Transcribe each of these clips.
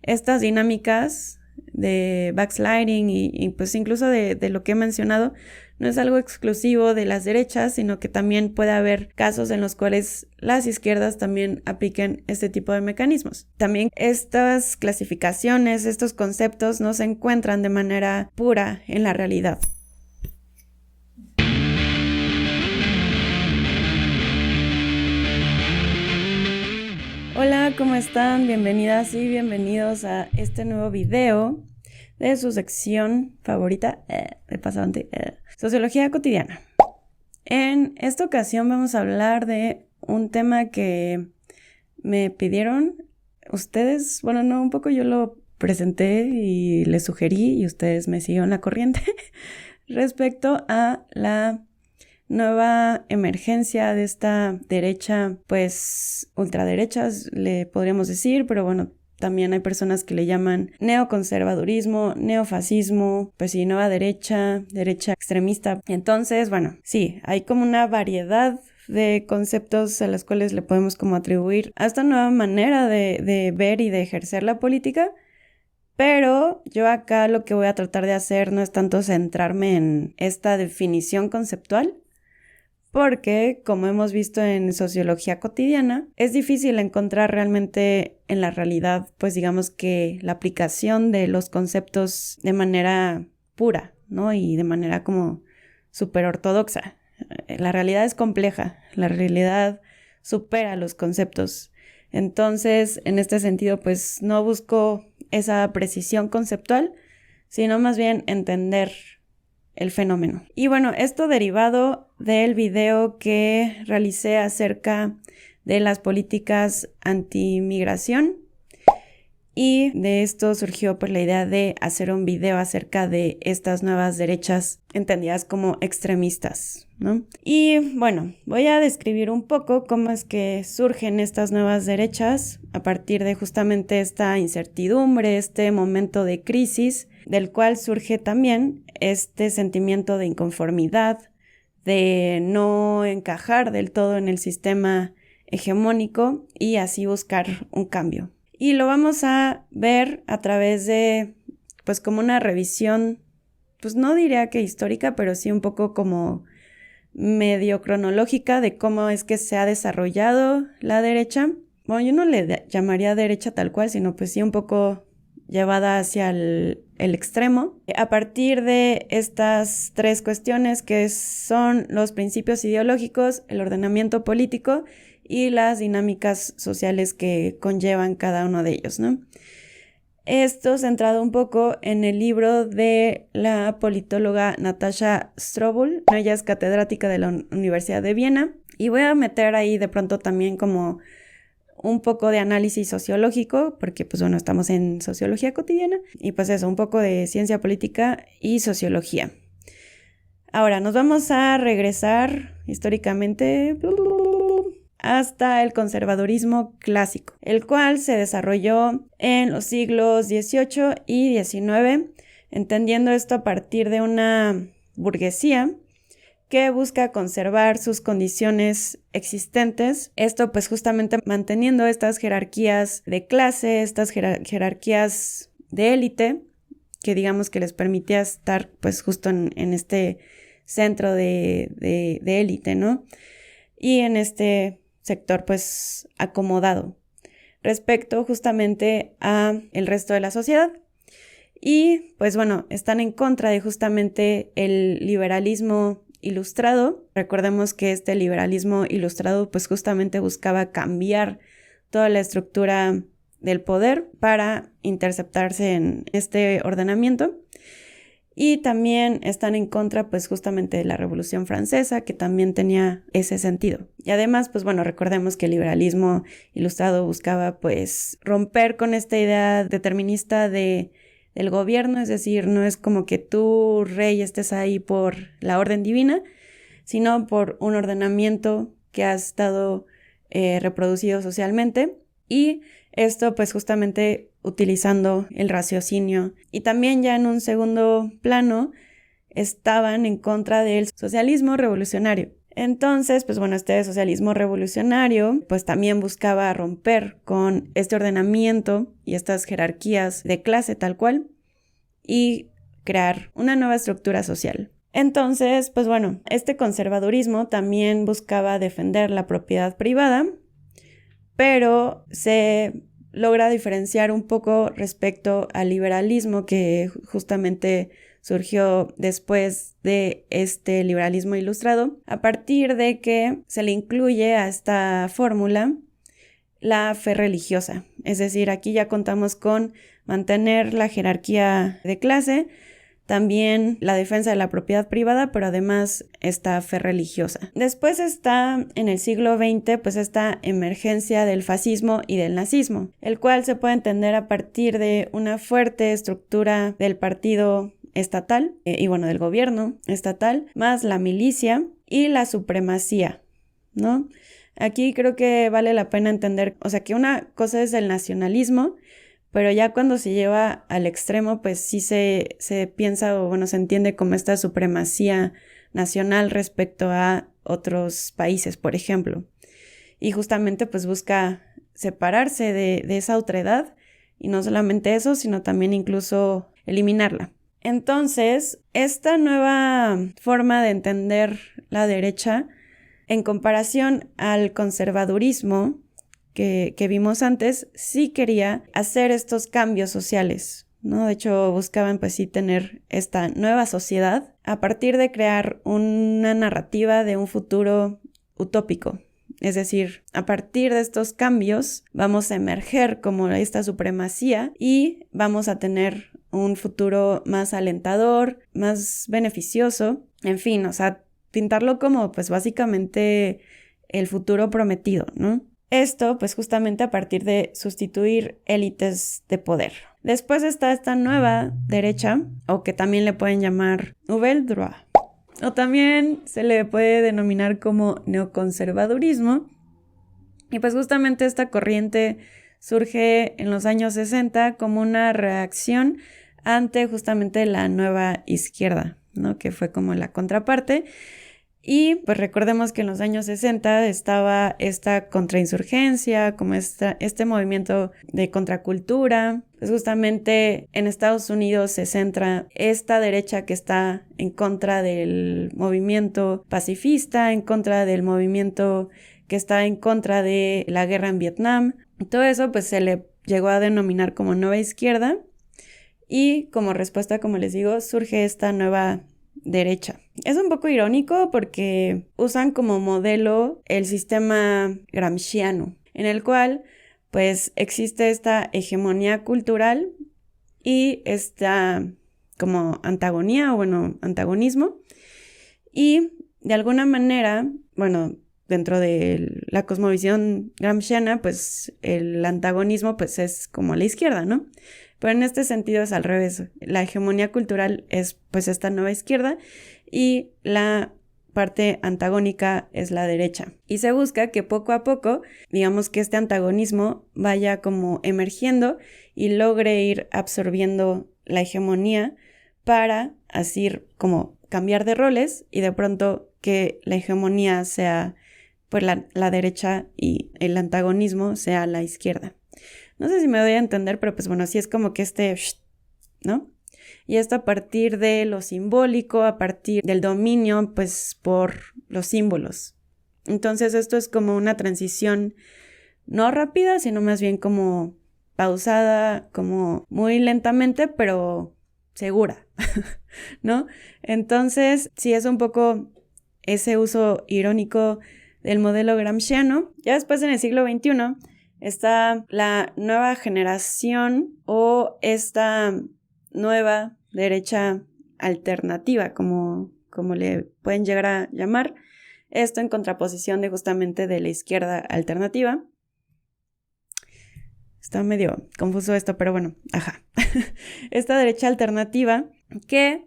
estas dinámicas de backsliding y pues incluso de lo que he mencionado, no es algo exclusivo de las derechas, sino que también puede haber casos en los cuales las izquierdas también apliquen este tipo de mecanismos. También estas clasificaciones, estos conceptos no se encuentran de manera pura en la realidad. Hola, ¿cómo están? Bienvenidas y bienvenidos a este nuevo video de su sección favorita, de pasante, Sociología Cotidiana. En esta ocasión vamos a hablar de un tema que me pidieron ustedes, bueno, no, un poco yo lo presenté y les sugerí y ustedes me siguieron la corriente respecto a la nueva emergencia de esta derecha, pues ultraderechas le podríamos decir, pero bueno, también hay personas que le llaman neoconservadurismo, neofascismo, pues sí, nueva derecha, derecha extremista. Entonces, bueno, sí, hay como una variedad de conceptos a los cuales le podemos como atribuir a esta nueva manera de ver y de ejercer la política. Pero yo acá lo que voy a tratar de hacer no es tanto centrarme en esta definición conceptual, porque, como hemos visto en Sociología Cotidiana, es difícil encontrar realmente en la realidad, pues digamos que la aplicación de los conceptos de manera pura, ¿no? Y de manera como súper ortodoxa. La realidad es compleja, la realidad supera los conceptos. Entonces, en este sentido, pues no busco esa precisión conceptual, sino más bien entender el fenómeno. Y bueno, esto derivado del video que realicé acerca de las políticas antimigración, y de esto surgió pues la idea de hacer un video acerca de estas nuevas derechas entendidas como extremistas, ¿no? Y bueno, voy a describir un poco cómo es que surgen estas nuevas derechas a partir de justamente esta incertidumbre, este momento de crisis, del cual surge también este sentimiento de inconformidad, de no encajar del todo en el sistema hegemónico y así buscar un cambio. Y lo vamos a ver a través de, pues como una revisión, pues no diría que histórica, pero sí un poco como medio cronológica de cómo es que se ha desarrollado la derecha. Bueno, yo no le llamaría derecha tal cual, sino pues sí un poco llevada hacia el extremo, a partir de estas tres cuestiones que son los principios ideológicos, el ordenamiento político y las dinámicas sociales que conllevan cada uno de ellos, ¿no? Esto centrado un poco en el libro de la politóloga Natasha Strobel. Ella es catedrática de la Universidad de Viena, y voy a meter ahí de pronto también como un poco de análisis sociológico, porque pues bueno, estamos en Sociología Cotidiana, y pues eso, un poco de ciencia política y sociología. Ahora, nos vamos a regresar históricamente hasta el conservadurismo clásico, el cual se desarrolló en los siglos XVIII y XIX, entendiendo esto a partir de una burguesía que busca conservar sus condiciones existentes. Esto pues justamente manteniendo estas jerarquías de clase, estas jerarquías de élite, que digamos que les permitía estar pues justo en este centro de élite, ¿no? Y en este sector pues acomodado respecto justamente a el resto de la sociedad. Y pues bueno, están en contra de justamente el liberalismo ilustrado. Recordemos que este liberalismo ilustrado pues justamente buscaba cambiar toda la estructura del poder para interceptarse en este ordenamiento. Y también están en contra pues justamente de la Revolución Francesa, que también tenía ese sentido. Y además pues bueno, recordemos que el liberalismo ilustrado buscaba pues romper con esta idea determinista del gobierno, es decir, no es como que tú, rey, estés ahí por la orden divina, sino por un ordenamiento que ha estado reproducido socialmente, y esto pues justamente utilizando el raciocinio. Y también ya en un segundo plano estaban en contra del socialismo revolucionario. Entonces, pues bueno, este socialismo revolucionario pues también buscaba romper con este ordenamiento y estas jerarquías de clase tal cual y crear una nueva estructura social. Entonces, pues bueno, este conservadurismo también buscaba defender la propiedad privada, pero se logra diferenciar un poco respecto al liberalismo que justamente surgió después de este liberalismo ilustrado, a partir de que se le incluye a esta fórmula la fe religiosa. Es decir, aquí ya contamos con mantener la jerarquía de clase, también la defensa de la propiedad privada, pero además esta fe religiosa. Después está en el siglo XX pues esta emergencia del fascismo y del nazismo, el cual se puede entender a partir de una fuerte estructura del partido estatal y bueno, del gobierno estatal, más la milicia y la supremacía, ¿no? Aquí creo que vale la pena entender, o sea, que una cosa es el nacionalismo, pero ya cuando se lleva al extremo, pues sí se piensa o bueno, se entiende como esta supremacía nacional respecto a otros países, por ejemplo. Y justamente pues busca separarse de esa otredad y no solamente eso, sino también incluso eliminarla. Entonces, esta nueva forma de entender la derecha en comparación al conservadurismo que vimos antes, sí quería hacer estos cambios sociales, ¿no? De hecho, buscaban pues sí tener esta nueva sociedad a partir de crear una narrativa de un futuro utópico. Es decir, a partir de estos cambios vamos a emerger como esta supremacía y vamos a tener un futuro más alentador, más beneficioso, en fin, o sea, pintarlo como pues básicamente el futuro prometido, ¿no? Esto, pues justamente a partir de sustituir élites de poder. Después está esta nueva derecha, o que también le pueden llamar Nouvelle Droite, o también se le puede denominar como neoconservadurismo. Y pues justamente esta corriente surge en los años 60 como una reacción ante justamente la nueva izquierda, ¿no? Que fue como la contraparte. Y pues recordemos que en los años 60 estaba esta contrainsurgencia, como este movimiento de contracultura. Pues justamente en Estados Unidos se centra esta derecha que está en contra del movimiento pacifista, en contra del movimiento que está en contra de la guerra en Vietnam. Todo eso pues se le llegó a denominar como nueva izquierda y como respuesta, como les digo, surge esta nueva derecha. Es un poco irónico porque usan como modelo el sistema gramsciano, en el cual pues existe esta hegemonía cultural y esta como antagonía o bueno, antagonismo, y de alguna manera, bueno, dentro de la cosmovisión gramsciana, pues el antagonismo pues es como la izquierda, ¿no? Pero en este sentido es al revés. La hegemonía cultural es pues esta nueva izquierda y la parte antagónica es la derecha. Y se busca que poco a poco, digamos que este antagonismo vaya como emergiendo y logre ir absorbiendo la hegemonía para así como cambiar de roles y de pronto que la hegemonía sea pues la derecha y el antagonismo sea la izquierda. No sé si me doy a entender, pero pues bueno, sí es como que ¿no? Y esto a partir de lo simbólico, a partir del dominio, pues por los símbolos. Entonces esto es como una transición no rápida, sino más bien como pausada, como muy lentamente, pero segura, ¿no? Entonces sí es un poco ese uso irónico del modelo gramsciano. Ya después en el siglo XXI está la nueva generación o esta nueva derecha alternativa, como le pueden llegar a llamar. Esto en contraposición de justamente de la izquierda alternativa. Está medio confuso esto, pero bueno, ajá. Esta derecha alternativa que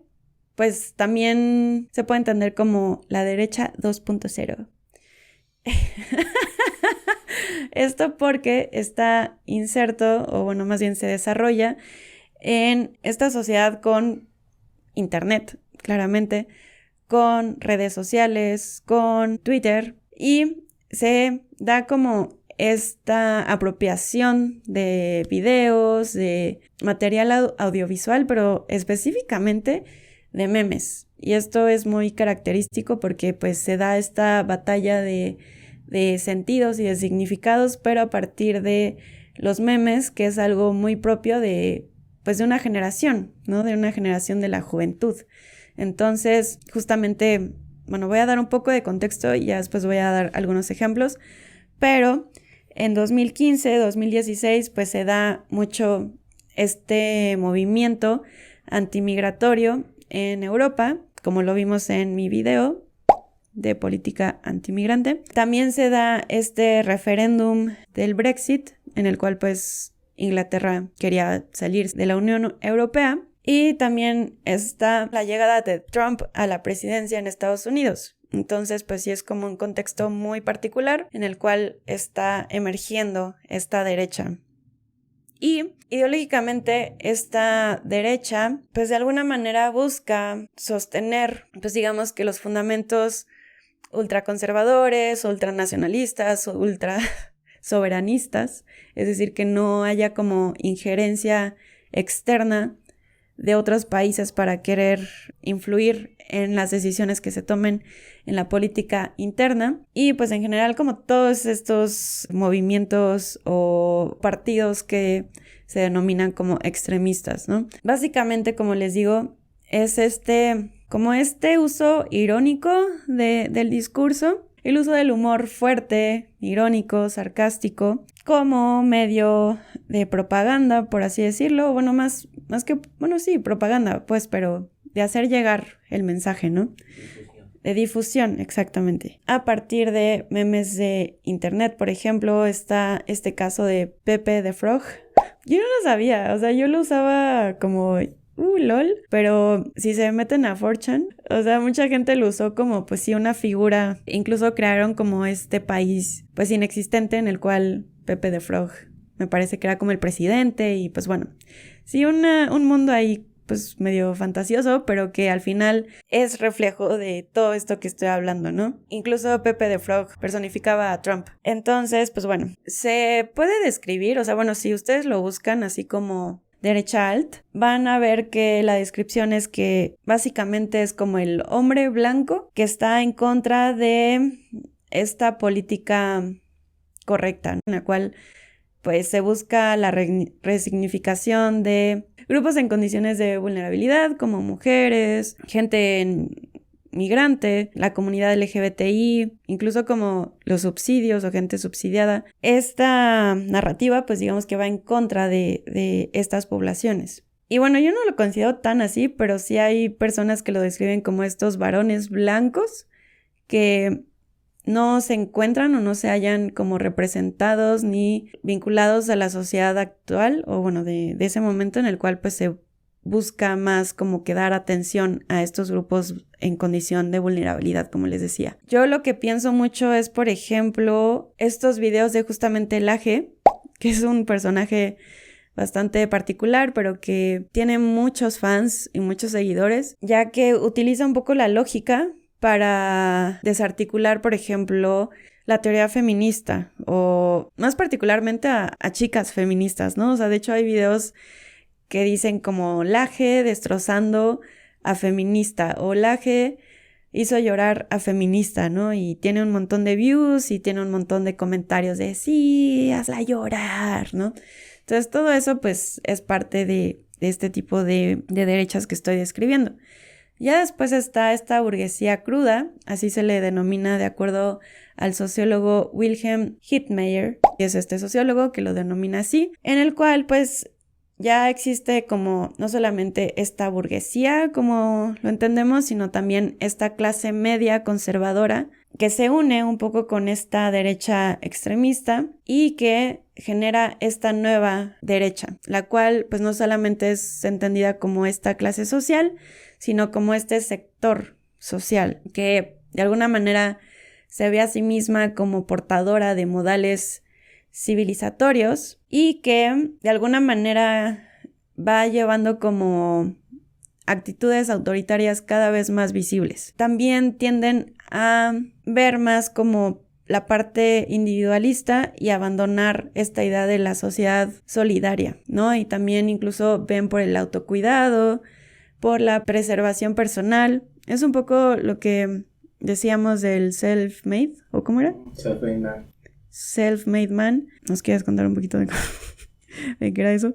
pues también se puede entender como la derecha 2.0. Esto porque está inserto, o bueno, más bien se desarrolla en esta sociedad con internet, claramente, con redes sociales, con Twitter, y se da como esta apropiación de videos, de material audiovisual, pero específicamente de memes. Y esto es muy característico porque pues se da esta batalla de sentidos y de significados, pero a partir de los memes, que es algo muy propio de una generación, ¿no? De una generación de la juventud. Entonces, justamente, bueno, voy a dar un poco de contexto y ya después voy a dar algunos ejemplos, pero en 2015, 2016, pues se da mucho este movimiento antimigratorio en Europa, como lo vimos en mi video de política antimigrante. También se da este referéndum del Brexit, en el cual pues Inglaterra quería salir de la Unión Europea. Y también está la llegada de Trump a la presidencia en Estados Unidos. Entonces, pues sí es como un contexto muy particular en el cual está emergiendo esta derecha. Y ideológicamente esta derecha, pues de alguna manera busca sostener, pues digamos que los fundamentos ultraconservadores, ultranacionalistas, ultra soberanistas, es decir, que no haya como injerencia externa de otros países para querer influir en las decisiones que se tomen en la política interna. Y pues en general como todos estos movimientos o partidos que se denominan como extremistas, ¿no? Básicamente, como les digo, es este uso irónico del discurso, el uso del humor fuerte, irónico, sarcástico, como medio de propaganda, por así decirlo. Bueno, más que, bueno, sí, propaganda, pues, pero de hacer llegar el mensaje, ¿no? De difusión, exactamente. A partir de memes de internet, por ejemplo, está este caso de Pepe the Frog. Yo no lo sabía, o sea, yo lo usaba como lol, pero si se meten a 4chan, o sea, mucha gente lo usó como, pues sí, una figura. Incluso crearon como este país, pues inexistente, en el cual Pepe the Frog me parece que era como el presidente y pues bueno, sí, un mundo ahí pues medio fantasioso, pero que al final es reflejo de todo esto que estoy hablando, ¿no? Incluso Pepe the Frog personificaba a Trump. Entonces, pues bueno, se puede describir, o sea, bueno, si ustedes lo buscan así como derecha alt, van a ver que la descripción es que básicamente es como el hombre blanco que está en contra de esta política correcta, en la cual pues se busca la resignificación de grupos en condiciones de vulnerabilidad como mujeres, gente migrante, la comunidad LGBTI, incluso como los subsidios o gente subsidiada. Esta narrativa pues digamos que va en contra de estas poblaciones. Y bueno, yo no lo considero tan así, pero sí hay personas que lo describen como estos varones blancos que no se encuentran o no se hallan como representados ni vinculados a la sociedad actual o bueno, de ese momento en el cual pues se busca más como que dar atención a estos grupos en condición de vulnerabilidad, como les decía. Yo lo que pienso mucho es, por ejemplo, estos videos de justamente Laje, que es un personaje bastante particular, pero que tiene muchos fans y muchos seguidores, ya que utiliza un poco la lógica para desarticular, por ejemplo, la teoría feminista o más particularmente a chicas feministas, ¿no? O sea, de hecho hay videos que dicen como Laje destrozando a feminista o Laje hizo llorar a feminista, ¿no? Y tiene un montón de views y tiene un montón de comentarios de sí, hazla llorar, ¿no? Entonces todo eso pues es parte de este tipo de derechas que estoy describiendo. Ya después está esta burguesía cruda, así se le denomina de acuerdo al sociólogo Wilhelm Hittmeyer, que es este sociólogo que lo denomina así, en el cual pues ya existe como no solamente esta burguesía como lo entendemos, sino también esta clase media conservadora que se une un poco con esta derecha extremista y que genera esta nueva derecha, la cual pues no solamente es entendida como esta clase social, sino como este sector social que de alguna manera se ve a sí misma como portadora de modales civilizatorios y que de alguna manera va llevando como actitudes autoritarias cada vez más visibles. También tienden a ver más como la parte individualista y abandonar esta idea de la sociedad solidaria, ¿no? Y también incluso ven por el autocuidado, por la preservación personal. Es un poco lo que decíamos del self-made, ¿o cómo era? Self-made man. Self-made man. ¿Nos quieres contar un poquito de qué era eso?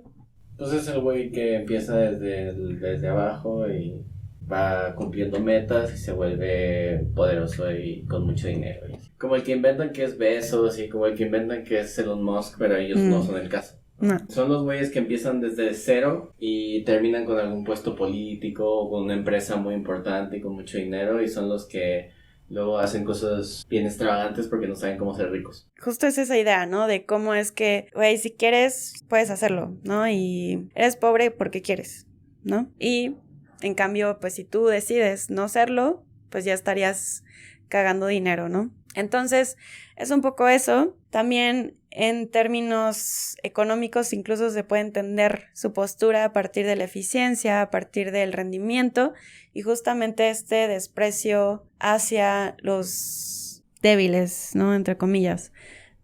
Pues es el güey que empieza desde abajo y va cumpliendo metas y se vuelve poderoso y con mucho dinero. Como el que inventan que es Bezos y como el que inventan que es Elon Musk, pero ellos no son el caso. No. Son los güeyes que empiezan desde cero y terminan con algún puesto político o con una empresa muy importante y con mucho dinero, y son los que luego hacen cosas bien extravagantes porque no saben cómo ser ricos. Justo es esa idea, ¿no? De cómo es que, güey, si quieres, puedes hacerlo, ¿no? Y eres pobre porque quieres, ¿no? Y en cambio, pues si tú decides no serlo, pues ya estarías cagando dinero, ¿no? Entonces, es un poco eso. También en términos económicos incluso se puede entender su postura a partir de la eficiencia, a partir del rendimiento y justamente este desprecio hacia los débiles, ¿no? Entre comillas.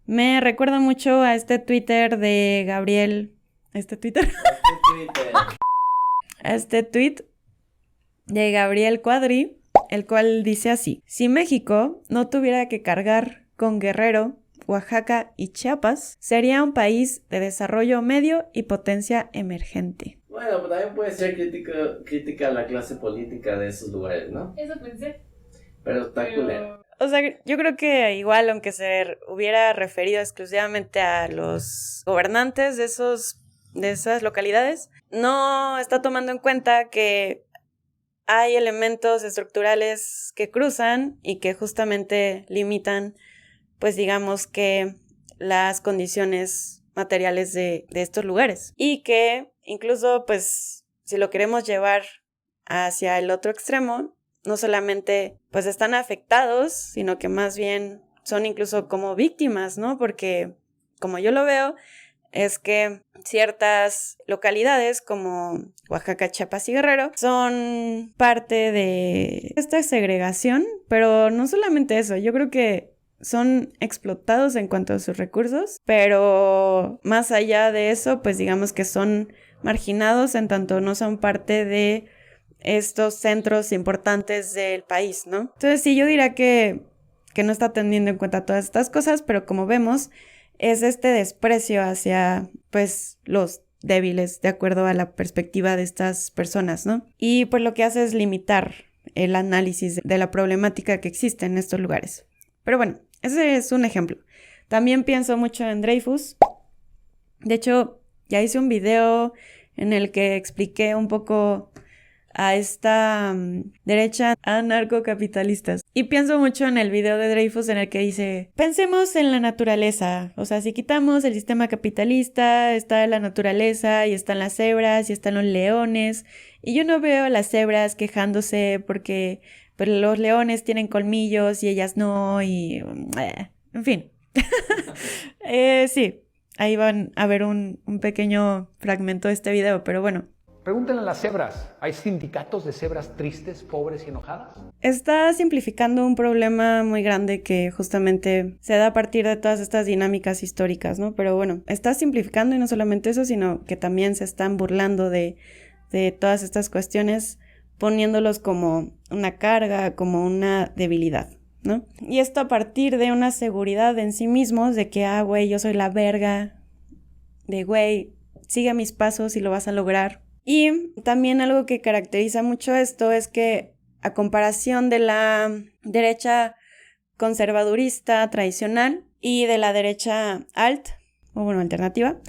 Me recuerda mucho a este Twitter de Gabriel... A este tweet de Gabriel Cuadri, el cual dice así: si México no tuviera que cargar con Guerrero, Oaxaca y Chiapas, sería un país de desarrollo medio y potencia emergente. Bueno, pero también puede ser crítica a la clase política de esos lugares, ¿no? Eso pensé. Pero está culero. O sea, yo creo que igual, aunque se hubiera referido exclusivamente a los gobernantes de esas localidades, no está tomando en cuenta que hay elementos estructurales que cruzan y que justamente limitan, pues digamos que las condiciones materiales de estos lugares. Y que incluso, pues, si lo queremos llevar hacia el otro extremo, no solamente pues están afectados, sino que más bien son incluso como víctimas, ¿no? Porque como yo lo veo, es que ciertas localidades como Oaxaca, Chiapas y Guerrero son parte de esta segregación, pero no solamente eso, yo creo que son explotados en cuanto a sus recursos, pero más allá de eso, pues digamos que son marginados en tanto no son parte de estos centros importantes del país, ¿no? Entonces sí, yo diría que no está teniendo en cuenta todas estas cosas, pero como vemos, es este desprecio hacia, pues, los débiles, de acuerdo a la perspectiva de estas personas, ¿no? Y pues lo que hace es limitar el análisis de la problemática que existe en estos lugares. Pero bueno, ese es un ejemplo. También pienso mucho en Dreyfus. De hecho, ya hice un video en el que expliqué un poco a esta derecha anarcocapitalistas. Y pienso mucho en el video de Dreyfus en el que dice, pensemos en la naturaleza. O sea, si quitamos el sistema capitalista, está la naturaleza y están las cebras y están los leones. Y yo no veo a las cebras quejándose porque pues, los leones tienen colmillos y ellas no. Y en fin. Sí, ahí van a ver un pequeño fragmento de este video, pero bueno. Pregúntenle a las cebras, ¿hay sindicatos de cebras tristes, pobres y enojadas? Está simplificando un problema muy grande que justamente se da a partir de todas estas dinámicas históricas, ¿no? Pero bueno, está simplificando y no solamente eso, sino que también se están burlando de todas estas cuestiones, poniéndolos como una carga, como una debilidad, ¿no? Y esto a partir de una seguridad en sí mismos, de que, güey, yo soy la verga, de, güey, sigue mis pasos y lo vas a lograr. Y también algo que caracteriza mucho esto es que a comparación de la derecha conservadurista tradicional y de la derecha alternativa,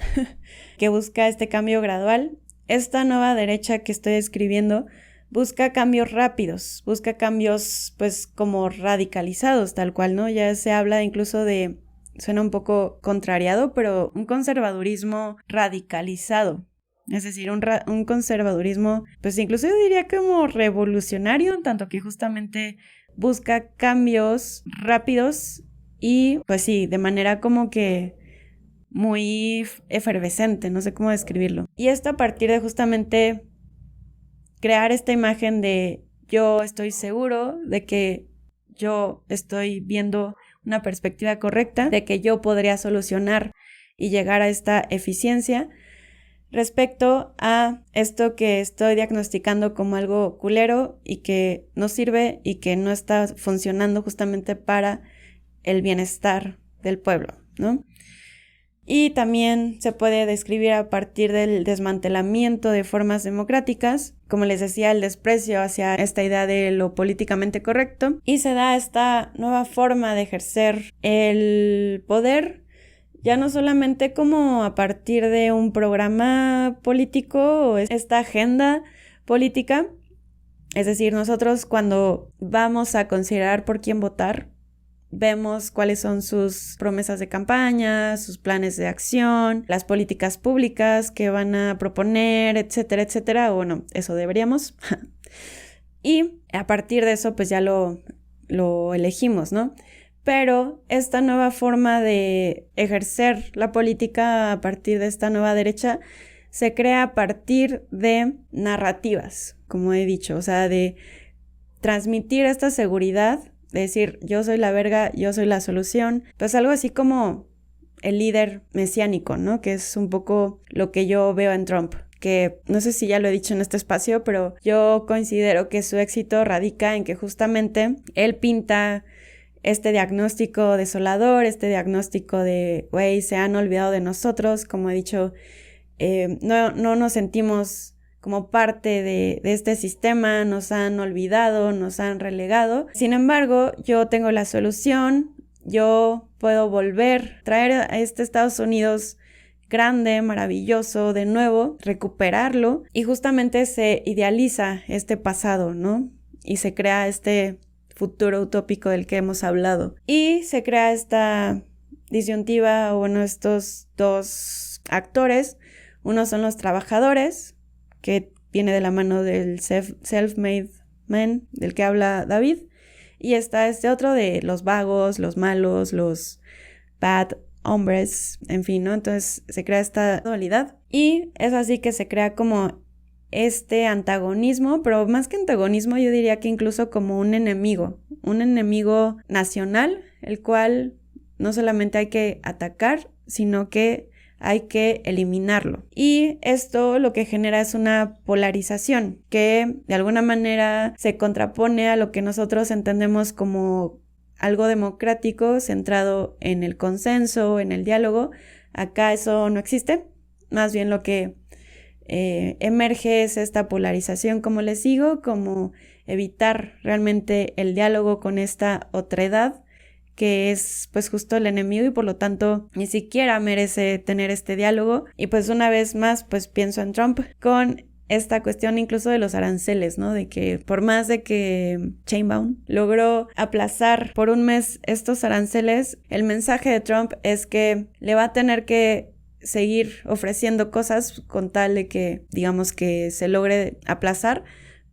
que busca este cambio gradual, esta nueva derecha que estoy describiendo busca cambios rápidos, busca cambios pues como radicalizados tal cual, ¿no? Ya se habla incluso de, suena un poco contrariado, pero un conservadurismo radicalizado. Es decir, un conservadurismo, pues incluso yo diría como revolucionario, en tanto que justamente busca cambios rápidos y, pues sí, de manera como que muy efervescente, no sé cómo describirlo. Y esto a partir de justamente crear esta imagen de yo estoy seguro de que yo estoy viendo una perspectiva correcta, de que yo podría solucionar y llegar a esta eficiencia respecto a esto que estoy diagnosticando como algo culero y que no sirve y que no está funcionando justamente para el bienestar del pueblo, ¿no? Y también se puede describir a partir del desmantelamiento de formas democráticas, como les decía, el desprecio hacia esta idea de lo políticamente correcto, y se da esta nueva forma de ejercer el poder, ya no solamente como a partir de un programa político o esta agenda política, es decir, nosotros cuando vamos a considerar por quién votar, vemos cuáles son sus promesas de campaña, sus planes de acción, las políticas públicas que van a proponer, etcétera, etcétera. Bueno, eso deberíamos. Y a partir de eso, pues ya lo elegimos, ¿no? Pero esta nueva forma de ejercer la política a partir de esta nueva derecha se crea a partir de narrativas, como he dicho, o sea, de transmitir esta seguridad, de decir, yo soy la verga, yo soy la solución, pues algo así como el líder mesiánico, ¿no? Que es un poco lo que yo veo en Trump, que no sé si ya lo he dicho en este espacio, pero yo considero que su éxito radica en que justamente él pinta este diagnóstico desolador, este diagnóstico de, güey, se han olvidado de nosotros, como he dicho, no nos sentimos como parte de este sistema, nos han olvidado, nos han relegado. Sin embargo, yo tengo la solución, yo puedo volver, traer a este Estados Unidos grande, maravilloso, de nuevo, recuperarlo, y justamente se idealiza este pasado, ¿no? Y se crea este futuro utópico del que hemos hablado. Y se crea esta disyuntiva, o bueno, estos dos actores. Uno son los trabajadores, que viene de la mano del self-made man, del que habla David, y está este otro de los vagos, los malos, los bad hombres, en fin, ¿no? Entonces se crea esta dualidad, y es así que se crea como este antagonismo, pero más que antagonismo yo diría que incluso como un enemigo nacional, el cual no solamente hay que atacar, sino que hay que eliminarlo. Y esto lo que genera es una polarización que de alguna manera se contrapone a lo que nosotros entendemos como algo democrático centrado en el consenso, en el diálogo. Acá eso no existe, más bien lo que emerge es esta polarización, como les digo, como evitar realmente el diálogo con esta otredad que es pues justo el enemigo y por lo tanto ni siquiera merece tener este diálogo. Y pues una vez más pues pienso en Trump con esta cuestión incluso de los aranceles, ¿no? De que por más de que Sheinbaum logró aplazar por un mes estos aranceles, el mensaje de Trump es que le va a tener que seguir ofreciendo cosas con tal de que digamos que se logre aplazar,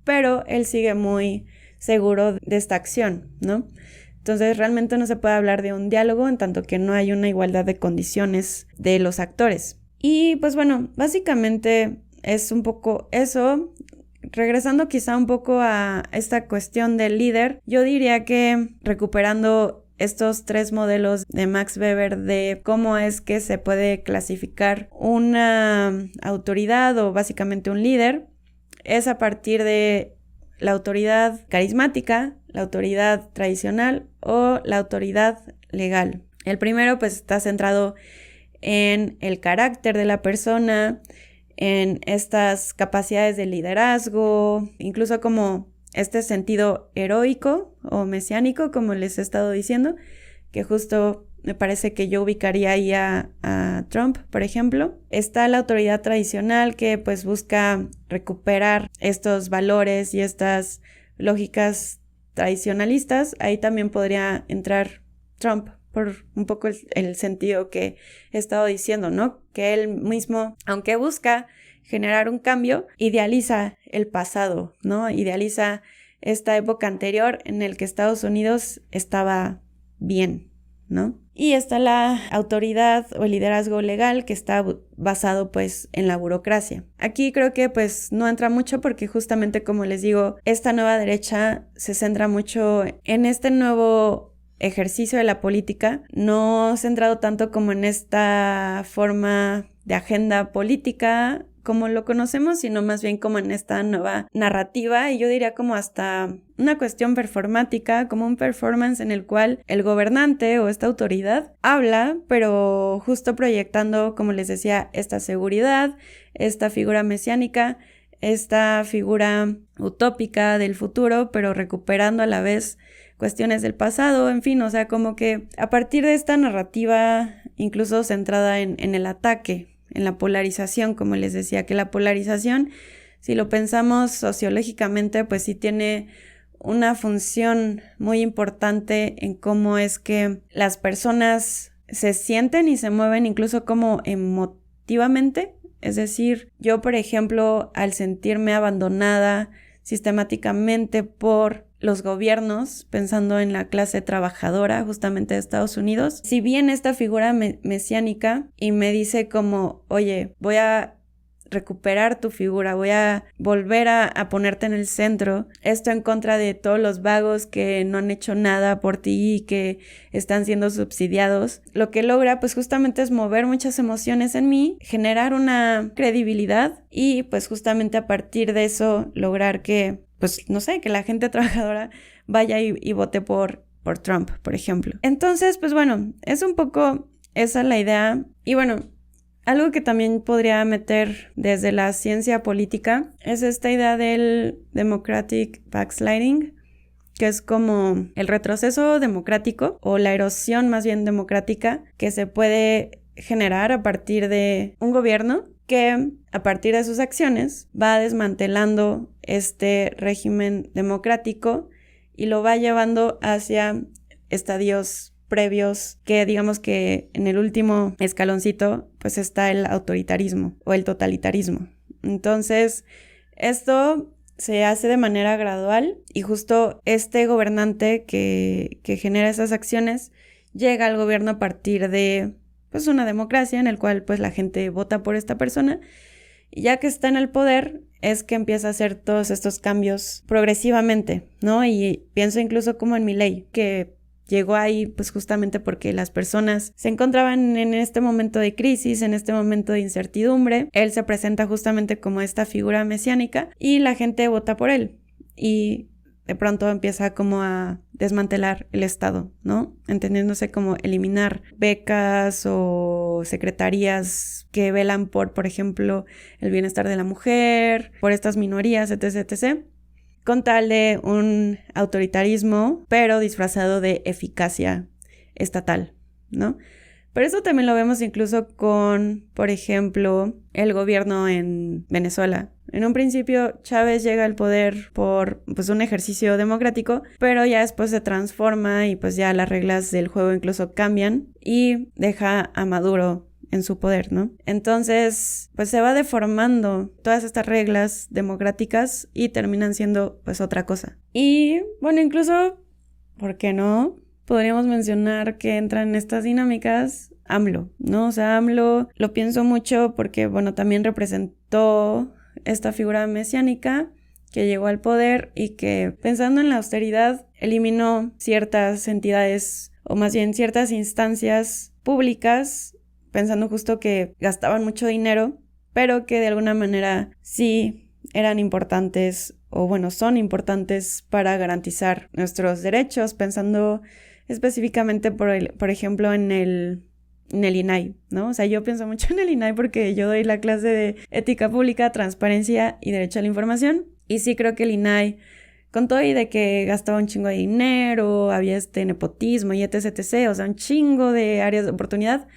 pero él sigue muy seguro de esta acción, ¿no? Entonces realmente no se puede hablar de un diálogo en tanto que no hay una igualdad de condiciones de los actores. Y pues bueno, básicamente es un poco eso. Regresando quizá un poco a esta cuestión del líder, yo diría que recuperando estos tres modelos de Max Weber de cómo es que se puede clasificar una autoridad o básicamente un líder, es a partir de la autoridad carismática, la autoridad tradicional o la autoridad legal. El primero pues está centrado en el carácter de la persona, en estas capacidades de liderazgo, incluso como este sentido heroico o mesiánico, como les he estado diciendo, que justo me parece que yo ubicaría ahí a Trump, por ejemplo. Está la autoridad tradicional que pues busca recuperar estos valores y estas lógicas tradicionalistas. Ahí también podría entrar Trump por un poco el sentido que he estado diciendo, ¿no? Que él mismo, aunque busca generar un cambio, idealiza el pasado, ¿no? Idealiza esta época anterior en el que Estados Unidos estaba bien, ¿no? Y está la autoridad o el liderazgo legal que está basado pues en la burocracia. Aquí creo que pues no entra mucho porque justamente como les digo, esta nueva derecha se centra mucho en este nuevo ejercicio de la política, no centrado tanto como en esta forma de agenda política como lo conocemos, sino más bien como en esta nueva narrativa, y yo diría como hasta una cuestión performática, como un performance en el cual el gobernante o esta autoridad habla, pero justo proyectando, como les decía, esta seguridad, esta figura mesiánica, esta figura utópica del futuro, pero recuperando a la vez cuestiones del pasado, en fin, o sea, como que a partir de esta narrativa, incluso centrada en el ataque, en la polarización, como les decía, que la polarización, si lo pensamos sociológicamente, pues sí tiene una función muy importante en cómo es que las personas se sienten y se mueven incluso como emotivamente. Es decir, yo, por ejemplo, al sentirme abandonada sistemáticamente por los gobiernos, pensando en la clase trabajadora justamente de Estados Unidos, si bien esta figura mesiánica y me dice como, oye, voy a recuperar tu figura, voy a volver a ponerte en el centro, esto en contra de todos los vagos que no han hecho nada por ti y que están siendo subsidiados, lo que logra pues justamente es mover muchas emociones en mí, generar una credibilidad y pues justamente a partir de eso lograr que pues no sé, que la gente trabajadora vaya y vote por Trump, por ejemplo. Entonces, pues bueno, es un poco esa la idea. Y bueno, algo que también podría meter desde la ciencia política es esta idea del democratic backsliding, que es como el retroceso democrático o la erosión más bien democrática que se puede generar a partir de un gobierno que a partir de sus acciones va desmantelando este régimen democrático y lo va llevando hacia estadios previos que digamos que en el último escaloncito pues está el autoritarismo o el totalitarismo. Entonces esto se hace de manera gradual y justo este gobernante que genera esas acciones llega al gobierno a partir de pues una democracia en el cual pues la gente vota por esta persona y ya que está en el poder es que empieza a hacer todos estos cambios progresivamente, ¿no? Y pienso incluso como en Milei, que llegó ahí pues justamente porque las personas se encontraban en este momento de crisis, en este momento de incertidumbre. Él se presenta justamente como esta figura mesiánica y la gente vota por él y de pronto empieza como a desmantelar el Estado, ¿no? Entendiéndose como eliminar becas o secretarías que velan por ejemplo, el bienestar de la mujer, por estas minorías, etc., etc., con tal de un autoritarismo, pero disfrazado de eficacia estatal, ¿no? Pero eso también lo vemos incluso con, por ejemplo, el gobierno en Venezuela. En un principio Chávez llega al poder por pues un ejercicio democrático, pero ya después se transforma y pues ya las reglas del juego incluso cambian y deja a Maduro en su poder, ¿no? Entonces, pues se va deformando todas estas reglas democráticas y terminan siendo pues otra cosa. Y bueno, incluso, ¿por qué no? Podríamos mencionar que entran en estas dinámicas AMLO, ¿no? O sea, AMLO lo pienso mucho porque, bueno, también representó esta figura mesiánica que llegó al poder y que, pensando en la austeridad, eliminó ciertas entidades, o más bien ciertas instancias públicas, pensando justo que gastaban mucho dinero, pero que de alguna manera sí eran importantes, o bueno, son importantes para garantizar nuestros derechos, pensando específicamente, por ejemplo, en el INAI, ¿no? O sea, yo pienso mucho en el INAI porque yo doy la clase de ética pública, transparencia y derecho a la información, y sí creo que el INAI, con todo y de que gastaba un chingo de dinero, había nepotismo y etc., etc., o sea, un chingo de áreas de oportunidad,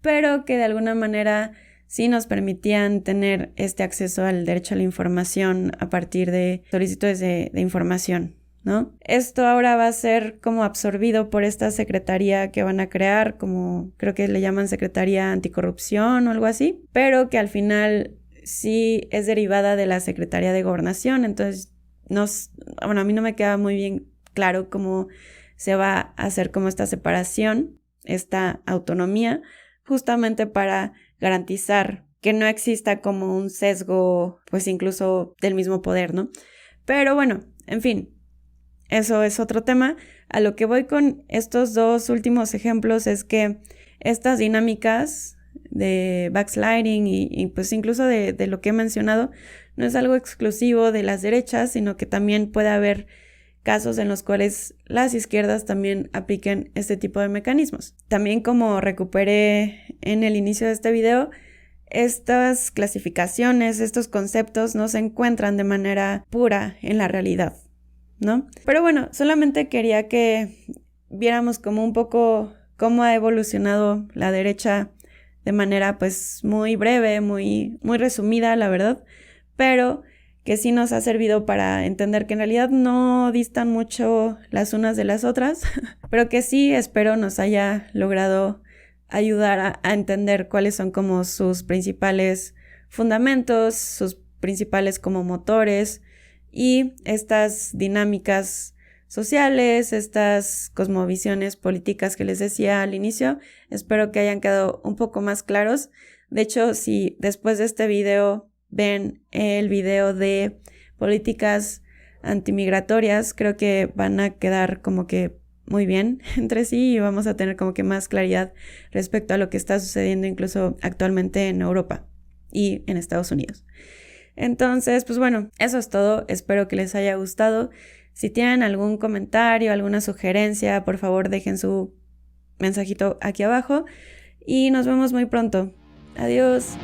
pero que de alguna manera sí nos permitían tener este acceso al derecho a la información a partir de solicitudes de información, ¿no? Esto ahora va a ser como absorbido por esta secretaría que van a crear, como creo que le llaman Secretaría Anticorrupción o algo así, pero que al final sí es derivada de la Secretaría de Gobernación. Entonces, a mí no me queda muy bien claro cómo se va a hacer como esta separación. esta autonomía, justamente para garantizar que no exista como un sesgo, pues incluso del mismo poder, ¿no? Pero bueno, en fin, eso es otro tema. A lo que voy con estos dos últimos ejemplos es que estas dinámicas de backsliding y pues incluso de lo que he mencionado no es algo exclusivo de las derechas, sino que también puede haber casos en los cuales las izquierdas también apliquen este tipo de mecanismos. También, como recuperé en el inicio de este video, estas clasificaciones, estos conceptos no se encuentran de manera pura en la realidad, ¿no? Pero bueno, solamente quería que viéramos como un poco cómo ha evolucionado la derecha de manera pues muy breve, muy resumida, la verdad, pero que sí nos ha servido para entender que en realidad no distan mucho las unas de las otras, pero que sí espero nos haya logrado ayudar a entender cuáles son como sus principales fundamentos, sus principales como motores y estas dinámicas sociales, estas cosmovisiones políticas que les decía al inicio. Espero que hayan quedado un poco más claros. De hecho, si después de este video ven el video de políticas antimigratorias, creo que van a quedar como que muy bien entre sí y vamos a tener como que más claridad respecto a lo que está sucediendo incluso actualmente en Europa y en Estados Unidos. Entonces, pues bueno, eso es todo. Espero que les haya gustado. Si tienen algún comentario, alguna sugerencia, por favor dejen su mensajito aquí abajo y nos vemos muy pronto. Adiós.